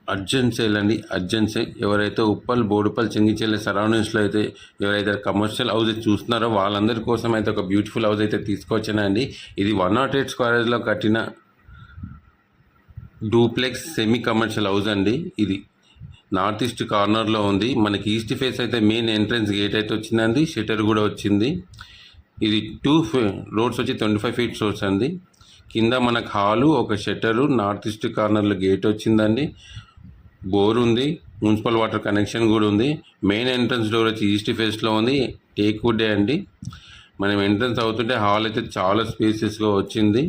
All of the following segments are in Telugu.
అర్జెంట్ సేల్ అండి, అర్జెంట్ సేల్. ఎవరైతే ఉప్పల్, బోడుపల్, చెంగిచెర్ల సరౌండింగ్స్లో అయితే ఎవరైతే కమర్షియల్ హౌస్ చూస్తున్నారో వాళ్ళందరి కోసం అయితే ఒక బ్యూటిఫుల్ హౌస్ అయితే తీసుకొచ్చానండి. ఇది 108 స్క్వేర్లో కట్టిన డూప్లెక్స్ సెమీ కమర్షియల్ హౌస్ అండి. ఇది నార్త్ ఈస్ట్ కార్నర్లో ఉంది. మనకి ఈస్ట్ ఫేస్ అయితే మెయిన్ ఎంట్రన్స్ గేట్ అయితే వచ్చిందండి, షట్టర్ కూడా వచ్చింది. ఇది 2 రోడ్స్ వచ్చి 25 ఫీట్ రోడ్స్ అండి. కింద మనకు హాలు, ఒక షట్టరు, నార్త్ ఈస్ట్ కార్నర్లో గేట్ వచ్చిందండి. బోర్ ఉంది, మున్సిపల్ వాటర్ కనెక్షన్ కూడా ఉంది. మెయిన్ ఎంట్రన్స్ డోర్ వచ్చి ఈస్ట్ ఫేస్లో ఉంది, టేక్ వుడ్డే అండి. మనం ఎంట్రన్స్ అవుతుంటే హాల్ అయితే చాలా స్పేసెస్గా వచ్చింది.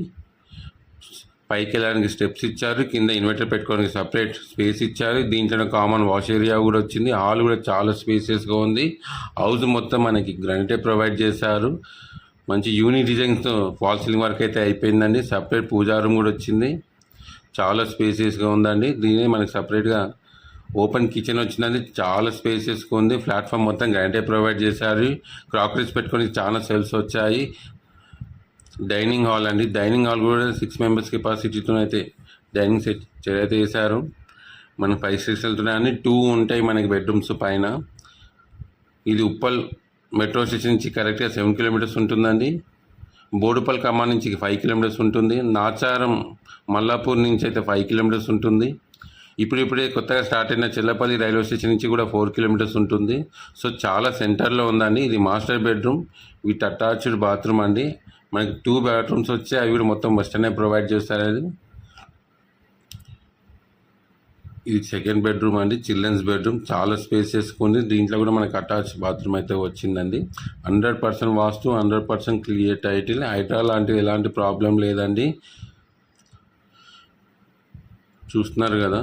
పైకి వెళ్ళడానికి స్టెప్స్ ఇచ్చారు, కింద ఇన్వర్టర్ పెట్టుకోవడానికి సపరేట్ స్పేస్ ఇచ్చారు. దీంట్లో కామన్ వాష్ ఏరియా కూడా వచ్చింది. హాల్ కూడా చాలా స్పేసెస్గా ఉంది. హౌస్ మొత్తం మనకి గ్రానైటే ప్రొవైడ్ చేశారు. మంచి యూనిక్ డిజైన్స్తో ఫాల్ సీలింగ్ వర్క్ అయితే అయిపోయిందండి. సపరేట్ పూజా రూమ్ కూడా వచ్చింది, చాలా స్పేసెస్గా ఉందండి. దీని మనకి సపరేట్గా ఓపెన్ కిచెన్ వచ్చిందండి, చాలా స్పేసెస్గా ఉంది. ప్లాట్ఫామ్ మొత్తం గ్రానైటే ప్రొవైడ్ చేశారు. క్రాకరీస్ పెట్టుకొని చాలా సెల్స్ వచ్చాయి. డైనింగ్ హాల్ అండి, డైనింగ్ హాల్ కూడా 6 మెంబర్స్ కెపాసిటీతో అయితే డైనింగ్ సెట్ అయితే వేశారు. మనకి 5 సెక్షన్లతో అన్ని 2 ఉంటాయి మనకి బెడ్రూమ్స్ పైన. ఇది ఉప్పల్ మెట్రో స్టేషన్ నుంచి కరెక్ట్గా 7 కిలోమీటర్స్ ఉంటుందండి. బోడుపల్ కమాన్ నుంచి 5 కిలోమీటర్స్ ఉంటుంది. నాచారం మల్లాపూర్ నుంచి అయితే 5 కిలోమీటర్స్ ఉంటుంది. ఇప్పుడే కొత్తగా స్టార్ట్ అయిన చెల్లపల్లి రైల్వే స్టేషన్ నుంచి కూడా 4 కిలోమీటర్స్ ఉంటుంది. సో చాలా సెంటర్లో ఉందండి. ఇది master bedroom with attached bathroom అండి. మనకి 2 బాత్రూమ్స్ వచ్చి అవి కూడా మొత్తం వెస్టర్నే ప్రొవైడ్ చేస్తారు. ఇది సెకండ్ బెడ్రూమ్ అండి, చిల్డ్రన్స్ బెడ్రూమ్, చాలా స్పేసెస్ ఉంది. దీంట్లో కూడా మనకి అటాచ్ బాత్రూమ్ అయితే వచ్చిందండి. 100% వాస్తు, 100% క్లియర్ టైటిల్. హైడ్రా లాంటివి ఎలాంటి ప్రాబ్లం లేదండి. చూస్తున్నారు కదా.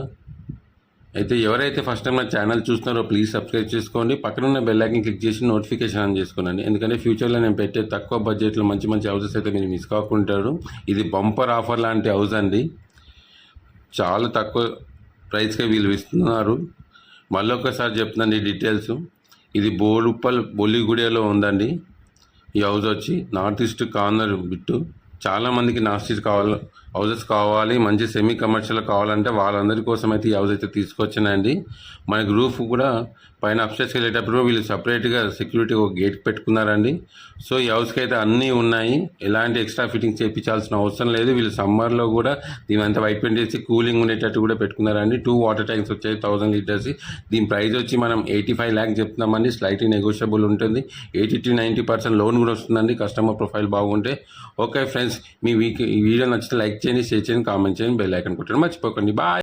అయితే ఎవరైతే ఫస్ట్ టైం నా ఛానల్ చూస్తున్నారో ప్లీజ్ సబ్స్క్రైబ్ చేసుకోండి. పక్కన ఉన్న బెల్ ఐకాన్ క్లిక్ చేసి నోటిఫికేషన్ ఆన్ చేసుకోండి. ఎందుకంటే ఫ్యూచర్లో నేను పెట్టే తక్కువ బడ్జెట్లో మంచి మంచి హౌసెస్ అయితే మీరు మిస్ కాకుంటారు. ఇది బంపర్ ఆఫర్ లాంటి హౌస్ అండి, చాలా తక్కువ ప్రైస్కే వీళ్ళు ఇస్తున్నారు. మళ్ళీ ఒకసారి చెప్తున్నాను ఈ డీటెయిల్స్. ఇది బోడుపల్ బొల్లిగూడెలో ఉందండి. ఈ హౌస్ వచ్చి నార్త్ ఈస్ట్ కార్నర్ బిట్టు. చాలామందికి నార్త్ ఈస్ట్ హౌసెస్ కావాలి, మంచి సెమీ కమర్షియల్ కావాలంటే వాళ్ళందరి కోసం అయితే ఈ హౌస్ అయితే తీసుకొచ్చానండి. మనకి రూఫ్ కూడా పైన అప్స్టైర్స్కి వెళ్ళేటప్పుడు వీళ్ళు సపరేట్గా సెక్యూరిటీ ఒక గేట్ పెట్టుకున్నారండి. సో ఈ హౌస్కి అయితే అన్నీ ఉన్నాయి, ఎలాంటి ఎక్స్ట్రా ఫిట్టింగ్ చేయించాల్సిన అవసరం లేదు. వీళ్ళు సమ్మర్లో కూడా దీని అంతా వైట్ పెయింట్ చేసి కూలింగ్ ఉండేటట్టు కూడా పెట్టుకున్నారండి. 2 వాటర్ ట్యాంక్స్ వచ్చాయి 1000 లీటర్స్. దీని ప్రైస్ వచ్చి మనం 85 lakhs చెప్తున్నామండి. స్లైట్లీ నెగోషియబుల్ ఉంటుంది. 80-90% లోన్ కూడా వస్తుందండి కస్టమర్ ప్రొఫైల్ బాగుంటే. ఓకే ఫ్రెండ్స్, ఈ వీడియో నచ్చితే లైక్ చేయండి, షేర్ చేయండి, కామెంట్ చేయండి, బెల్ ఐకాన్ కొట్టండి మర్చిపోకండి. బాయ్.